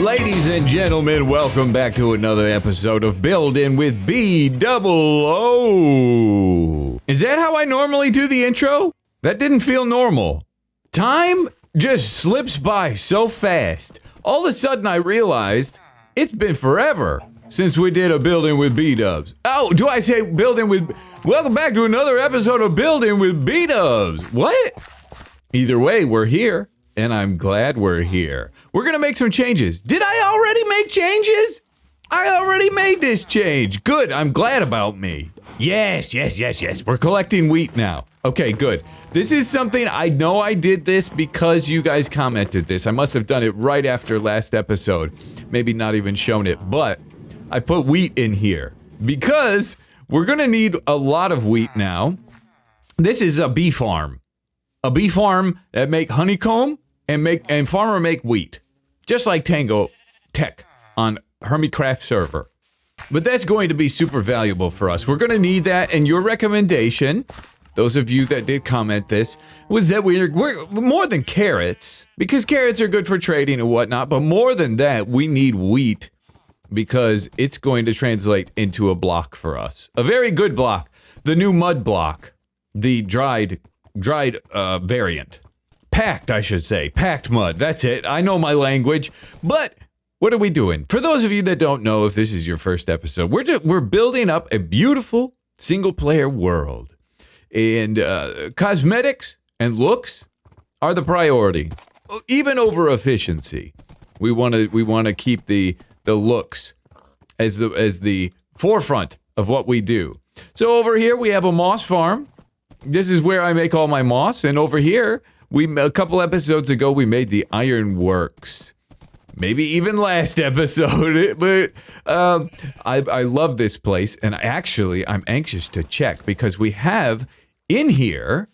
Ladies and gentlemen, welcome back to another episode of Building with BdoubleO. Is that how I normally do the intro? That didn't feel normal. Time just slips by so fast. All of a sudden I realized it's been forever since we did a Building with B-Dubs. Oh, do I say Building with... Welcome back to another episode of Building with B-Dubs. What? Either way, we're here, and I'm glad we're here. We're gonna make some changes. Did I already make changes? I already made this change. Good, I'm glad about me. Yes. We're collecting wheat now. Okay, good. This is something, I know I did this because you guys commented this. I must have done it right after last episode. Maybe not even shown it, but I put wheat in here because we're gonna need a lot of wheat now. This is a bee farm. A bee farm that make honeycomb and farmer make wheat. Just like Tango Tech on Hermitcraft server. But that's going to be super valuable for us. We're going to need that, and your recommendation, those of you that did comment this, was that we're more than carrots, because carrots are good for trading and whatnot, but more than that, we need wheat, because it's going to translate into a block for us. A very good block. The new mud block. The dried variant. Packed, I should say. Packed mud. That's it. I know my language. But what are we doing? For those of you that don't know, if this is your first episode, we're building up a beautiful single-player world. And cosmetics and looks are the priority, even over efficiency. We want to keep the looks as the forefront of what we do. So over here we have a moss farm. This is where I make all my moss, and over here a couple episodes ago, we made the iron works. Maybe even last episode, but I love this place, and I'm anxious to check, because we have 4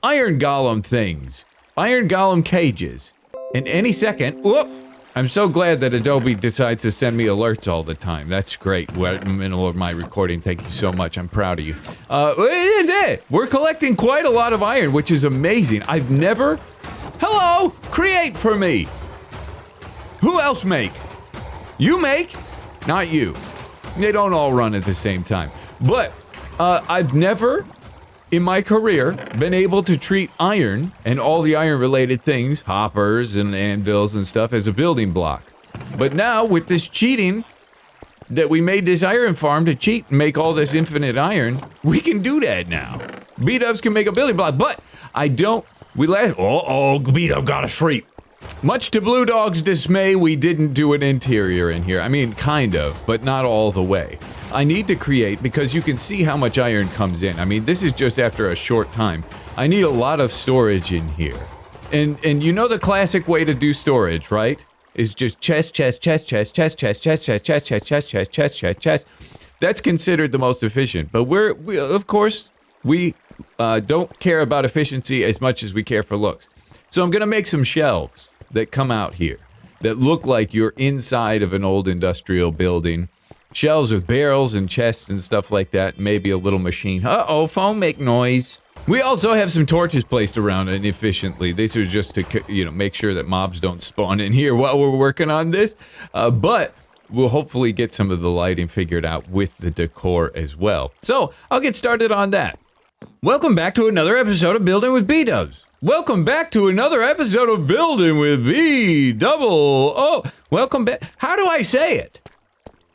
iron golem things, iron golem cages, and any second, I'm so glad that Adobe decides to send me alerts all the time. That's great. We're in the middle of my recording. Thank you so much. I'm proud of you. We're collecting quite a lot of iron, which is amazing. Hello! Create for me! Who else make? You make? Not you. They don't all run at the same time. But I've never, in my career, been able to treat iron and all the iron-related things, hoppers and anvils and stuff, as a building block. But now, with this cheating, that we made this iron farm to cheat and make all this infinite iron, we can do that now. B-Dubs can make a building block, but B-Dub got asleep. Much to Blue Dog's dismay, we didn't do an interior in here. I mean, kind of, but not all the way. I need to create, because you can see how much iron comes in. I mean, this is just after a short time. I need a lot of storage in here. And you know the classic way to do storage, right? Is just chest. That's considered the most efficient. But we of course, don't care about efficiency as much as we care for looks. So I'm going to make some shelves that come out here that look like you're inside of an old industrial building. Shelves with barrels and chests and stuff like that. Maybe a little machine. Uh-oh, phone make noise. We also have some torches placed around inefficiently. These are just to, make sure that mobs don't spawn in here while we're working on this. But we'll hopefully get some of the lighting figured out with the decor as well. So I'll get started on that. Welcome back to another episode of Building with B-Dubs. Welcome back to another episode of Building with BdoubleO. Welcome back. How do I say it?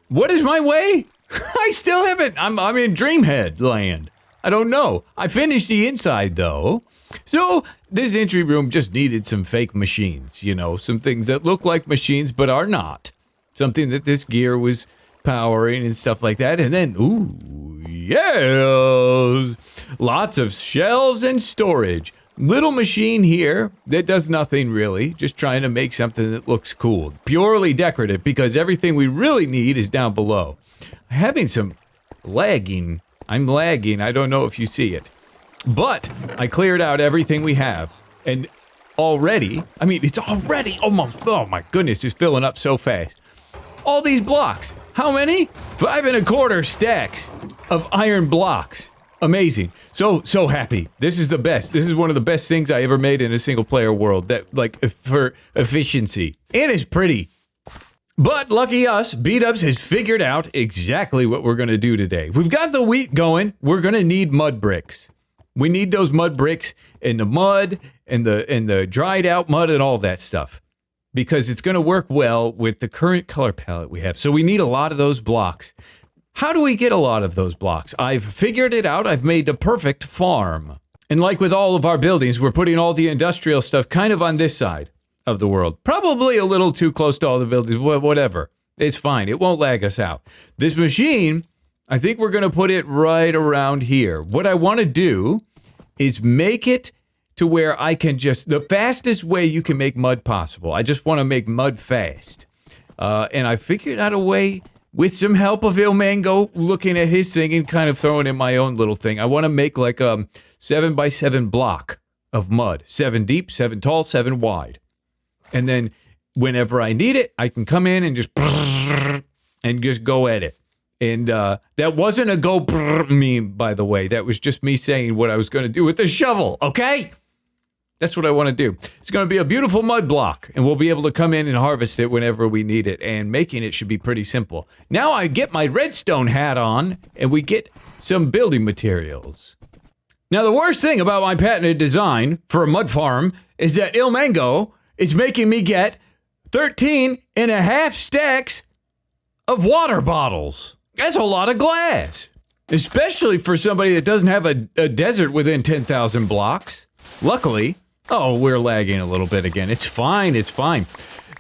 What is my way? I still haven't. I'm in Dreamhead land. I don't know. I finished the inside though. So this entry room just needed some fake machines, some things that look like machines but are not. Something that this gear was powering and stuff like that. And then, ooh, yes, lots of shelves and storage. Little machine here that does nothing really, just trying to make something that looks cool. Purely decorative, because everything we really need is down below. I'm having some lagging. I'm lagging. I don't know if you see it. But I cleared out everything we have. And already, it's already almost, oh my goodness, it's filling up so fast. All these blocks. How many? 5 1/4 stacks of iron blocks. Amazing. So happy. This is the best. This is one of the best things I ever made in a single player world, that like for efficiency. And it's pretty. But lucky us, B-Dubs has figured out exactly what we're going to do today. We've got the wheat going. We're going to need mud bricks. We need those mud bricks in the mud and the dried out mud and all that stuff, because it's going to work well with the current color palette we have. So we need a lot of those blocks. How do we get a lot of those blocks? I've figured it out. I've made the perfect farm. And like with all of our buildings, we're putting all the industrial stuff kind of on this side of the world. Probably a little too close to all the buildings, whatever. It's fine. It won't lag us out. This machine, I think we're going to put it right around here. What I want to do is make it to where I can just, the fastest way you can make mud possible. I just want to make mud fast. And I figured out a way, with some help of Ilmango looking at his thing and kind of throwing in my own little thing. I want to make like a 7x7 block of mud. 7 deep, 7 tall, 7 wide. And then whenever I need it, I can come in and just go at it. And that wasn't a go meme, by the way. That was just me saying what I was going to do with the shovel, okay? That's what I want to do. It's going to be a beautiful mud block, and we'll be able to come in and harvest it whenever we need it, and making it should be pretty simple. Now I get my redstone hat on, and we get some building materials. Now the worst thing about my patented design for a mud farm is that Ilmango is making me get 13 and a half stacks of water bottles. That's a lot of glass, especially for somebody that doesn't have a desert within 10,000 blocks. Luckily, oh, we're lagging a little bit again. It's fine. It's fine.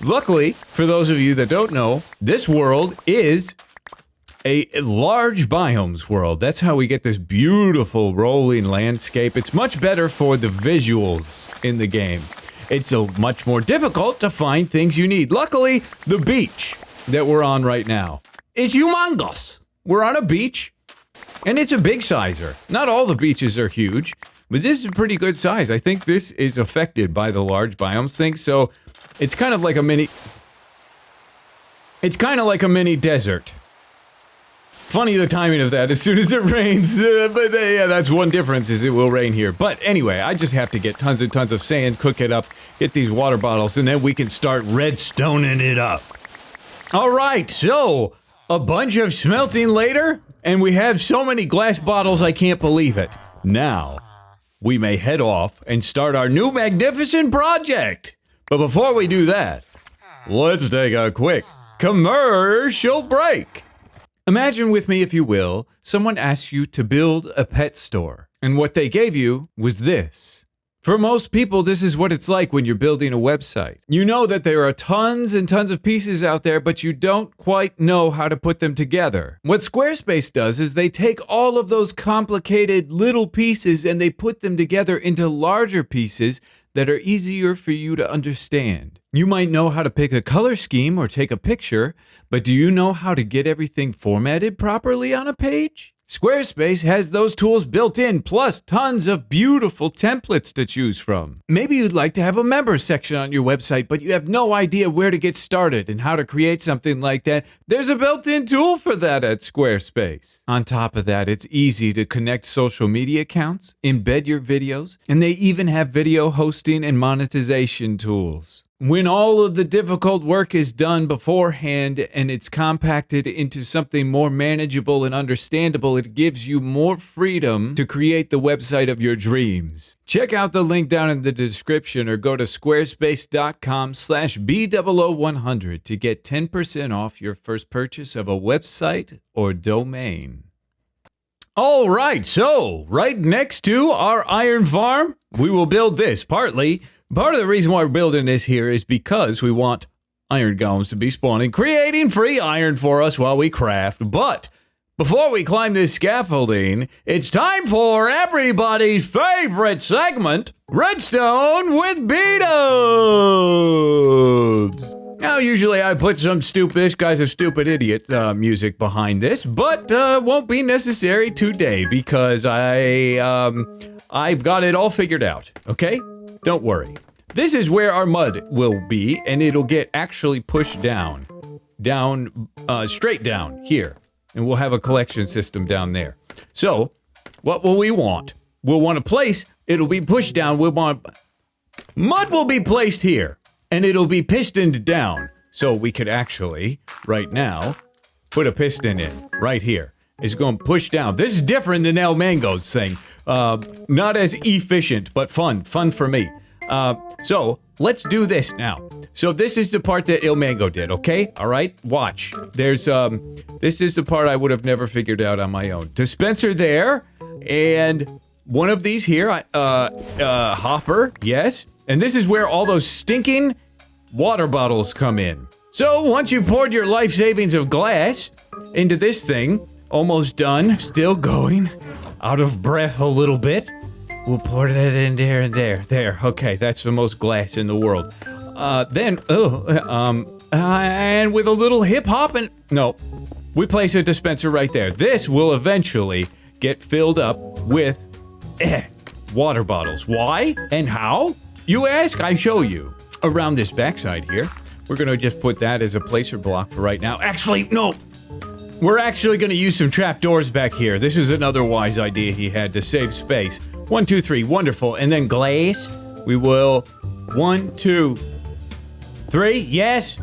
Luckily, for those of you that don't know, this world is a large biomes world. That's how we get this beautiful rolling landscape. It's much better for the visuals in the game. It's much more difficult to find things you need. Luckily, the beach that we're on right now is humongous. We're on a beach, and it's a big sizer. Not all the beaches are huge, but this is a pretty good size. I think this is affected by the large biomes thing, so it's kind of like a mini... It's kind of like a mini desert. Funny the timing of that, as soon as it rains, but yeah, that's one difference, is it will rain here. But anyway, I just have to get tons and tons of sand, cook it up, get these water bottles, and then we can start redstoning it up. All right, so a bunch of smelting later, and we have so many glass bottles I can't believe it. Now, we may head off and start our new magnificent project. But before we do that, let's take a quick commercial break. Imagine with me, if you will, someone asked you to build a pet store, and what they gave you was this. For most people, this is what it's like when you're building a website. You know that there are tons and tons of pieces out there, but you don't quite know how to put them together. What Squarespace does is they take all of those complicated little pieces and they put them together into larger pieces that are easier for you to understand. You might know how to pick a color scheme or take a picture, but do you know how to get everything formatted properly on a page? Squarespace has those tools built in, plus tons of beautiful templates to choose from. Maybe you'd like to have a members section on your website, but you have no idea where to get started and how to create something like that. There's a built-in tool for that at Squarespace. On top of that, it's easy to connect social media accounts, embed your videos, and they even have video hosting and monetization tools. When all of the difficult work is done beforehand and it's compacted into something more manageable and understandable, it gives you more freedom to create the website of your dreams. Check out the link down in the description or go to squarespace.com/BdoubleO100 to get 10% off your first purchase of a website or domain. All right, so right next to our iron farm, we will build this. Part of the reason why we're building this here is because we want iron golems to be spawning, creating free iron for us while we craft. But before we climb this scaffolding, it's time for everybody's favorite segment, Redstone with B-Dubs. Now, usually I put some this guy's a stupid idiot music behind this, but won't be necessary today because I've got it all figured out, okay? Don't worry. This is where our mud will be, and it'll get actually pushed down, straight down here, and we'll have a collection system down there. So what will we want? We'll want a place. It'll be pushed down. We'll want mud will be placed here, and it'll be pistoned down. So we could actually, right now, put a piston in right here. It's going to push down. This is different than ilmangos thing. Not as efficient, but fun for me. So let's do this now. So this is the part that ilmango did, okay? All right, watch. There's this is the part I would have never figured out on my own. Dispenser there, and one of these here, hopper, yes. And this is where all those stinking water bottles come in. So once you've poured your life savings of glass into this thing, almost done, still going, out of breath a little bit. We'll pour that in there and there. There, okay, that's the most glass in the world. And with a little hip hop and, no, we place a dispenser right there. This will eventually get filled up with water bottles. Why and how? You ask, I show you. Around this backside here, we're gonna just put that as a placer block for right now. Actually, no. We're actually gonna use some trapdoors back here. This is another wise idea he had to save space. 1, 2, 3, wonderful. And then glass, we will 1, 2, 3, yes.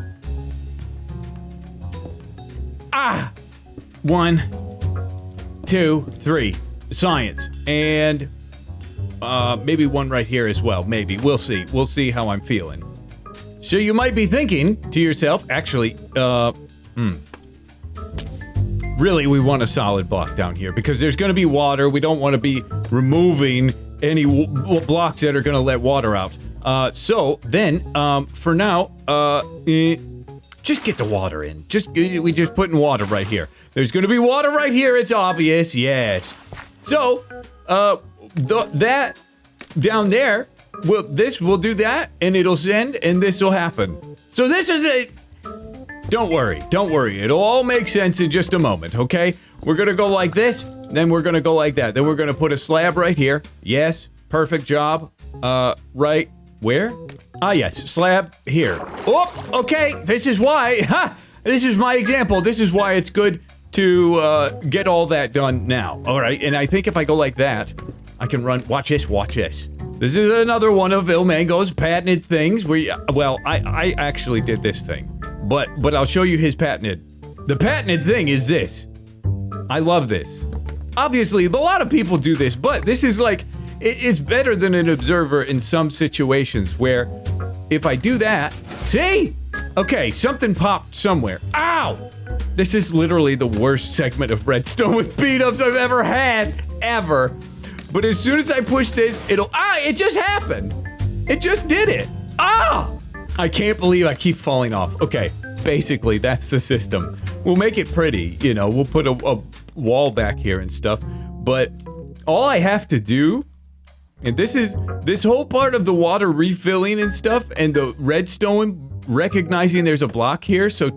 1, 2, 3, science. And maybe one right here as well, maybe. We'll see how I'm feeling. So you might be thinking to yourself, actually, really, we want a solid block down here because there's going to be water. We don't want to be removing any blocks that are going to let water out. So then, for now, just get the water in. We just putting water right here. There's going to be water right here. It's obvious. Yes. So, that down there, we'll do that, and it'll send, and this will happen. So this is it. Don't worry. It'll all make sense in just a moment, okay? We're gonna go like this, then we're gonna go like that. Then we're gonna put a slab right here. Yes, perfect job. Right where? Yes, slab here. Oh, okay, this is why, this is my example. This is why it's good to get all that done now. All right, and I think if I go like that, I can run, watch this. This is another one of ilmango's patented things where, well, I actually did this thing. But I'll show you his patented. The patented thing is this. I love this. Obviously, a lot of people do this, but this is like, it's better than an observer in some situations where if I do that, see? Okay, something popped somewhere. Ow! This is literally the worst segment of redstone with beat-ups I've ever had, ever. But as soon as I push this, it just happened. It just did it. I can't believe I keep falling off. Okay, basically, that's the system. We'll make it pretty, you know, we'll put a wall back here and stuff, but all I have to do, and this whole part of the water refilling and stuff, and the redstone recognizing there's a block here, so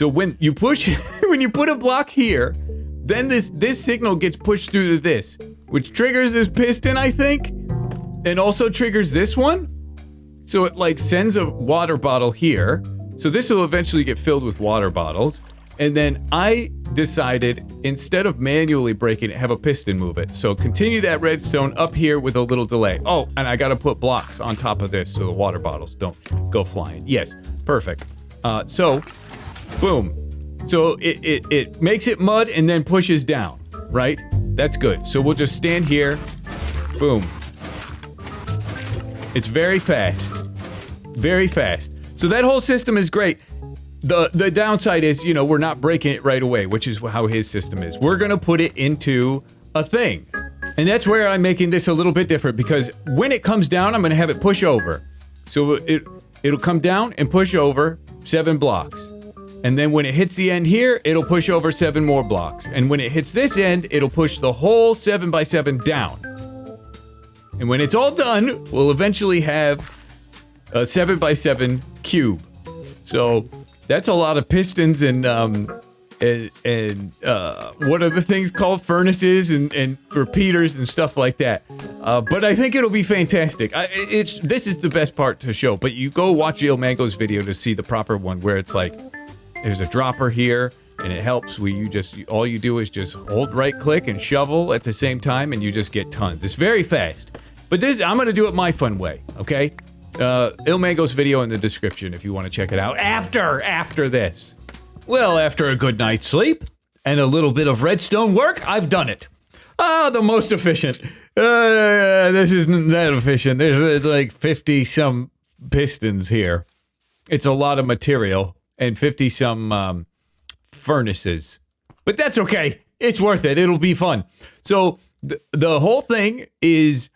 when you push, when you put a block here, then this signal gets pushed through to this, which triggers this piston, I think, and also triggers this one. So it like sends a water bottle here. So this will eventually get filled with water bottles. And then I decided, instead of manually breaking it, have a piston move it. So continue that redstone up here with a little delay. Oh, and I gotta put blocks on top of this so the water bottles don't go flying. Yes, perfect. So, boom. So it makes it mud and then pushes down, right? That's good. So we'll just stand here. Boom. It's very fast. Very fast. So that whole system is great. The downside is, you know, we're not breaking it right away, which is how his system is. We're going to put it into a thing. And that's where I'm making this a little bit different, because when it comes down, I'm going to have it push over. So it'll come down and push over 7 blocks. And then when it hits the end here, it'll push over 7 more blocks. And when it hits this end, it'll push the whole 7 by 7 down. And when it's all done, we'll eventually have a 7 by 7 cube. So that's a lot of pistons and what are the things called? Furnaces and repeaters and stuff like that. But I think it'll be fantastic. This is the best part to show. But you go watch ilmango's video to see the proper one where it's like, there's a dropper here, and it helps where all you do is just hold right click and shovel at the same time, and you just get tons. It's very fast. But I'm gonna do it my fun way, okay? Ilmangos video in the description if you want to check it out after this. Well, after a good night's sleep and a little bit of redstone work, I've done it. The most efficient. This isn't that efficient. There's like 50 some pistons here. It's a lot of material and 50 some furnaces. But that's okay. It's worth it. It'll be fun. So the whole thing is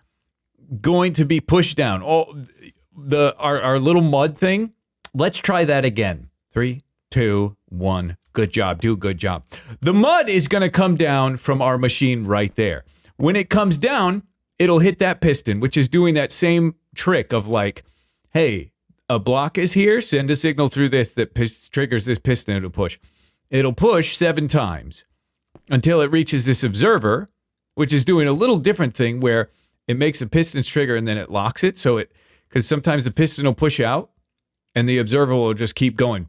going to be pushed down. Our little mud thing. Let's try that again. 3, 2, 1. Good job. Do a good job. The mud is going to come down from our machine right there. When it comes down, it'll hit that piston, which is doing that same trick of like, hey, a block is here. Send a signal through this that triggers this piston to push. It'll push 7 times until it reaches this observer, which is doing a little different thing where it makes a piston's trigger and then it locks it. So because sometimes the piston will push out and the observer will just keep going.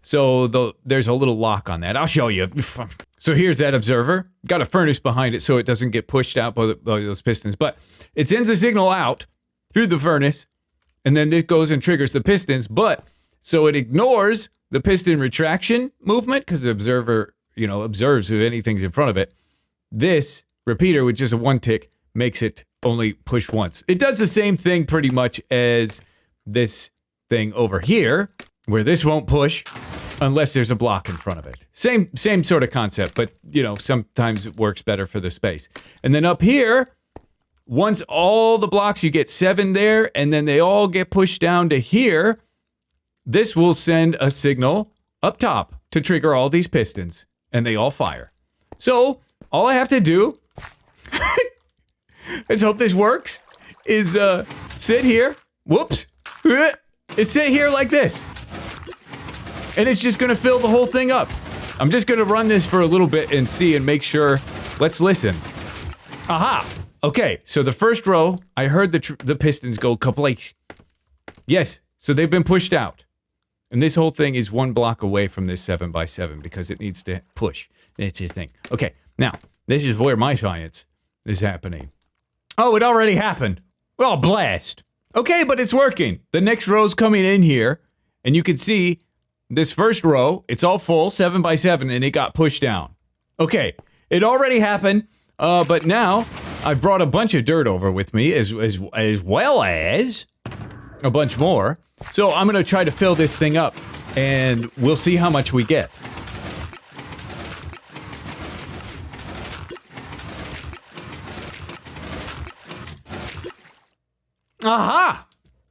So there's a little lock on that. I'll show you. So here's that observer. Got a furnace behind it so it doesn't get pushed out by those pistons. But it sends a signal out through the furnace, and then it goes and triggers the pistons. But so it ignores the piston retraction movement because the observer, observes if anything's in front of it. This repeater with just a 1 tick makes it only push once. It does the same thing pretty much as this thing over here, where this won't push unless there's a block in front of it. Same sort of concept, but sometimes it works better for the space. And then up here, once all the blocks, you get 7 there, and then they all get pushed down to here, this will send a signal up top to trigger all these pistons, and they all fire. So all I have to do, let's hope this works, is sit here, is sit here like this. And it's just going to fill the whole thing up. I'm just going to run this for a little bit and see and make sure. Let's listen. Aha. Okay, so the first row, I heard the pistons go kablake. Yes, so they've been pushed out. And this whole thing is 1 block away from this 7x7 because it needs to push. It's his thing. Okay, now, this is where my science is happening. Oh, it already happened. Well, blast. Okay, but it's working. The next row's coming in here, and you can see this first row, it's all full, 7x7, and it got pushed down. Okay, it already happened, but now I've brought a bunch of dirt over with me, as well as a bunch more. So I'm going to try to fill this thing up, and we'll see how much we get. Aha!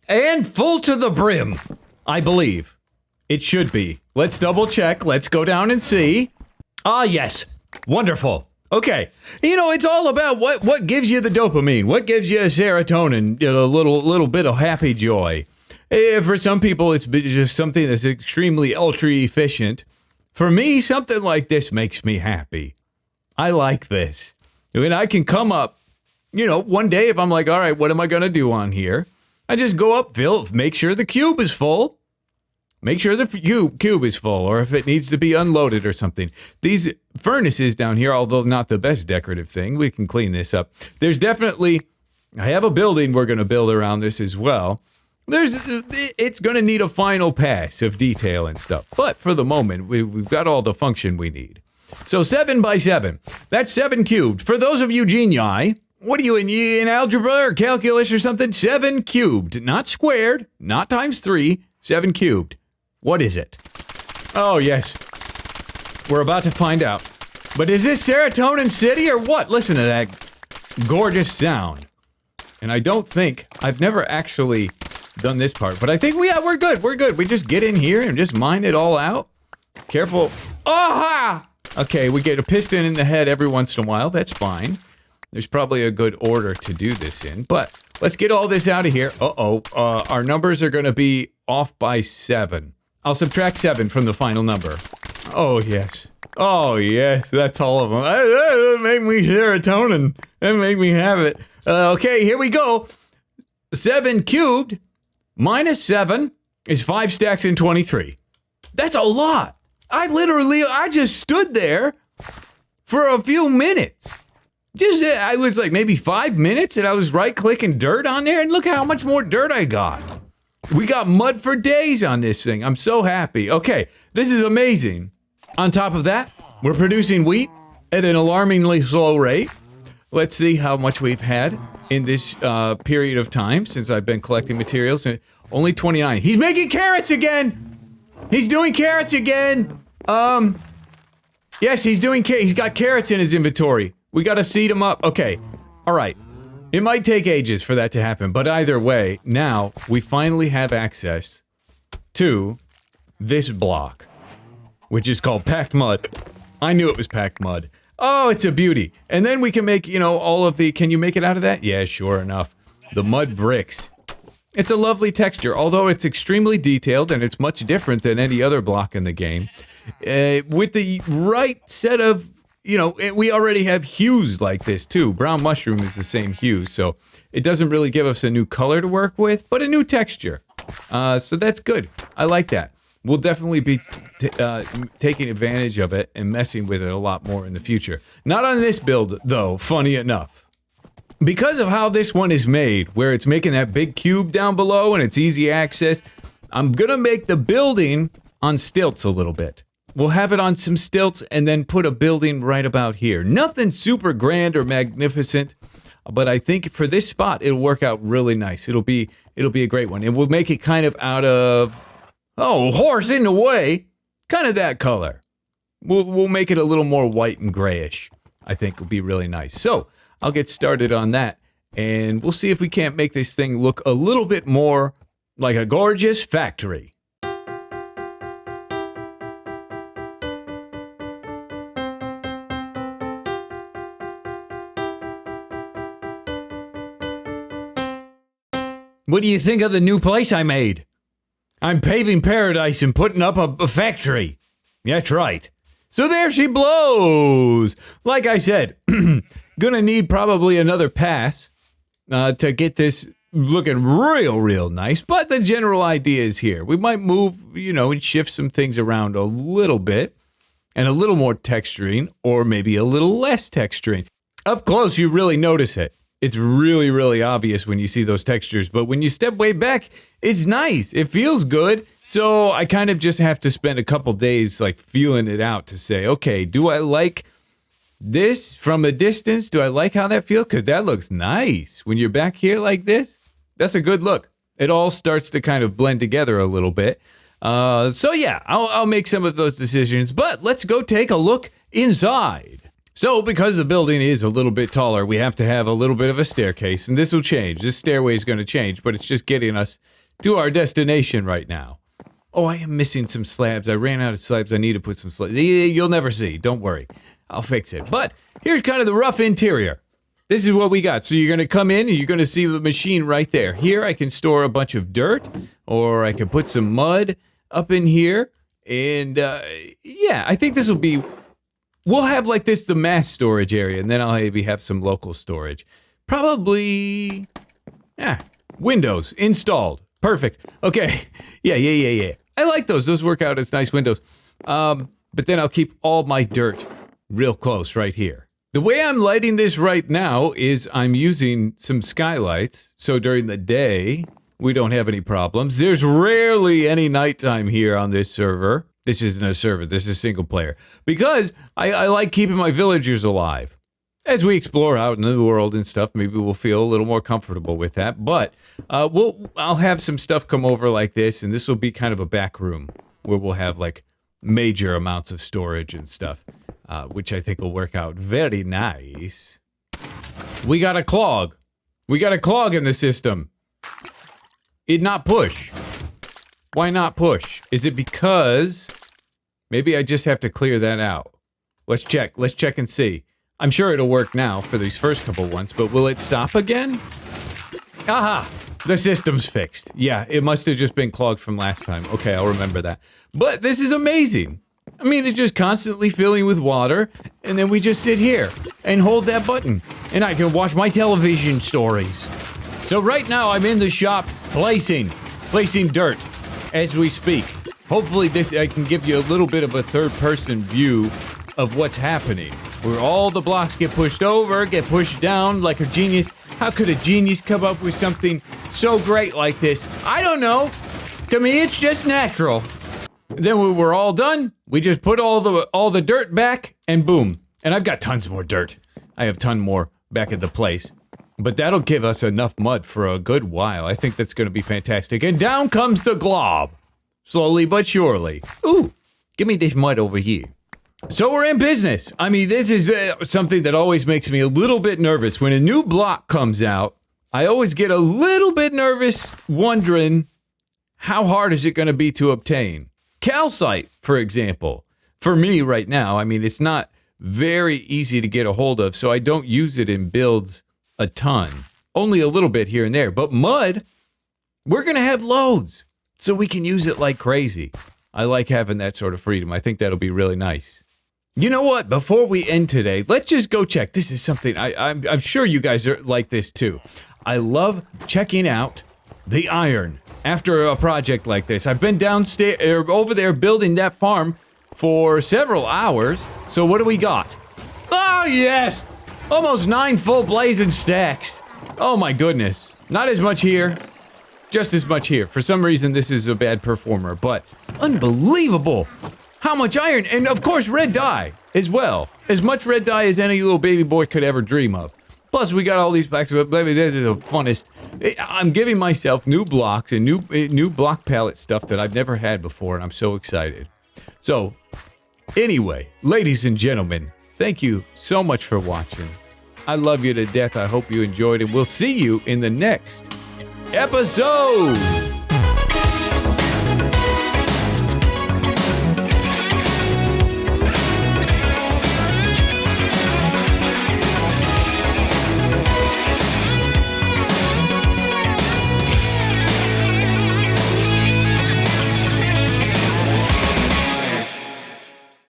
And full to the brim, I believe. It should be. Let's double check. Let's go down and see. Ah, yes. Wonderful. Okay. It's all about what gives you the dopamine. What gives you serotonin, a little bit of happy joy. For some people, it's just something that's extremely ultra efficient. For me, something like this makes me happy. I like this. I can come up, one day if I'm like, all right, what am I going to do on here? I just go up, make sure the cube is full. Make sure the cube is full, or if it needs to be unloaded or something. These furnaces down here, although not the best decorative thing, we can clean this up. There's definitely, I have a building we're going to build around this as well. It's going to need a final pass of detail and stuff. But for the moment, we've got all the function we need. So 7x7, that's 7 cubed. For those of you genii, what are you in algebra or calculus or something? 7 cubed, not squared, not times 3, 7 cubed. What is it? Oh, yes. We're about to find out. But is this Serotonin City or what? Listen to that gorgeous sound. And I don't think, I've never actually done this part, but I think we're good. We're good. We just get in here and just mine it all out. Careful. Aha! Okay, we get a piston in the head every once in a while. That's fine. There's probably a good order to do this in, but let's get all this out of here. Our numbers are going to be off by 7. I'll subtract 7 from the final number. Oh, yes. Oh, yes, that's all of them. That make me serotonin. That make me have it. Okay, here we go. 7 cubed minus 7 is 5 stacks and 23. That's a lot. I just stood there for a few minutes. I was like maybe 5 minutes and I was right-clicking dirt on there, and look how much more dirt I got. We got mud for days on this thing. I'm so happy. Okay, this is amazing. On top of that, we're producing wheat at an alarmingly slow rate. Let's see how much we've had in this period of time since I've been collecting materials. Only 29. He's making carrots again! He's doing carrots again! Yes, he's got carrots in his inventory. We gotta seed him up. Okay, alright. It might take ages for that to happen, but either way, now we finally have access to this block, which is called packed mud. I knew it was packed mud. Oh, it's a beauty. And then we can make, all of the... Can you make it out of that? Yeah, sure enough. The mud bricks. It's a lovely texture, although it's extremely detailed and it's much different than any other block in the game. With the right set of... we already have hues like this too. Brown mushroom is the same hue, so it doesn't really give us a new color to work with, but a new texture. So that's good. I like that. We'll definitely be taking advantage of it and messing with it a lot more in the future. Not on this build, though, funny enough. Because of how this one is made, where it's making that big cube down below and it's easy access, I'm gonna make the building on stilts a little bit. We'll have it on some stilts and then put a building right about here. Nothing super grand or magnificent, but I think for this spot, it'll work out really nice. It'll be a great one. And we'll make it kind of out of... Oh, horse in the way. Kind of that color. We'll make it a little more white and grayish. I think will be really nice. So, I'll get started on that, and we'll see if we can't make this thing look a little bit more like a gorgeous factory. What do you think of the new place I made? I'm paving paradise and putting up a factory. That's right. So there she blows. Like I said, gonna need probably another pass to get this looking real nice. But the general idea is here. We might move, and shift some things around a little bit. And a little more texturing, or maybe a little less texturing. Up close, you really notice it. It's really obvious when you see those textures, but when you step way back, it's nice. It feels good. So I kind of just have to spend a couple days like feeling it out to say, okay, do I like this from a distance? Do I like how that feels? Because that looks nice. When you're back here like this, that's a good look. It all starts to kind of blend together a little bit. So yeah, I'll make some of those decisions, but let's go take a look inside. So, because the building is a little bit taller, we have to have a little bit of a staircase, and this will change. This stairway is going to change, but it's just getting us to our destination right now. Oh, I am missing some slabs. I ran out of slabs. I need to put some slabs. You'll never see. Don't worry. I'll fix it. But here's kind of the rough interior. This is what we got. So you're going to come in, and you're going to see the machine right there. Here, I can store a bunch of dirt, or I can put some mud up in here. And, yeah, I think this will be... We'll have like this, the mass storage area, and then I'll maybe have some local storage. Probably, windows installed. Perfect. Okay. Yeah. I like those. Those work out as nice windows. But then I'll keep all my dirt real close right here. The way I'm lighting this right now is I'm using some skylights. So during the day, we don't have any problems. There's rarely any nighttime here on this server. This isn't a server, this is single player. Because I like keeping my villagers alive. As we explore out in the world and stuff, maybe we'll feel a little more comfortable with that. But I'll have some stuff come over like this, and this will be kind of a back room where we'll have like major amounts of storage and stuff, which I think will work out very nice. We got a clog. We got a clog in the system. It not push. Why not push? Is it because... Maybe I just have to clear that out. Let's check. Let's check and see. I'm sure it'll work now for these first couple ones, but will it stop again? Aha! The system's fixed. Yeah, it must have just been clogged from last time. Okay, I'll remember that. But this is amazing. I mean, it's just constantly filling with water, and then we just sit here and hold that button, and I can watch my television stories. So right now I'm in the shop placing dirt as we speak. Hopefully I can give you a little bit of a third-person view of what's happening. Where all the blocks get pushed over, get pushed down like a genius. How could a genius come up with something so great like this? I don't know. To me, it's just natural. Then when we're all done, we just put all the dirt back, and boom. And I've got tons more dirt. I have ton more back at the place. But that'll give us enough mud for a good while. I think that's going to be fantastic. And down comes the glob. Slowly but surely. Ooh, give me this mud over here. So we're in business. I mean, this is something that always makes me a little bit nervous. When a new block comes out, I always get a little bit nervous wondering how hard is it going to be to obtain. Calcite, for example. For me right now, I mean, it's not very easy to get a hold of, so I don't use it in builds a ton. Only a little bit here and there. But mud, we're going to have loads, so we can use it like crazy. I like having that sort of freedom. I think that'll be really nice. You know what? Before we end today, let's just go check. This is something I'm sure you guys are like this too. I love checking out the iron after a project like this. I've been downstairs over there building that farm for several hours. So what do we got? Oh yes, almost 9 full blazing stacks. Oh my goodness, not as much here. Just as much here. For some reason, this is a bad performer, but unbelievable how much iron. And of course, red dye as well. As much red dye as any little baby boy could ever dream of. Plus, we got all these blocks. This is the funnest. I'm giving myself new blocks and new block palette stuff that I've never had before, and I'm so excited. So, anyway, ladies and gentlemen, thank you so much for watching. I love you to death. I hope you enjoyed, and we'll see you in the next episode.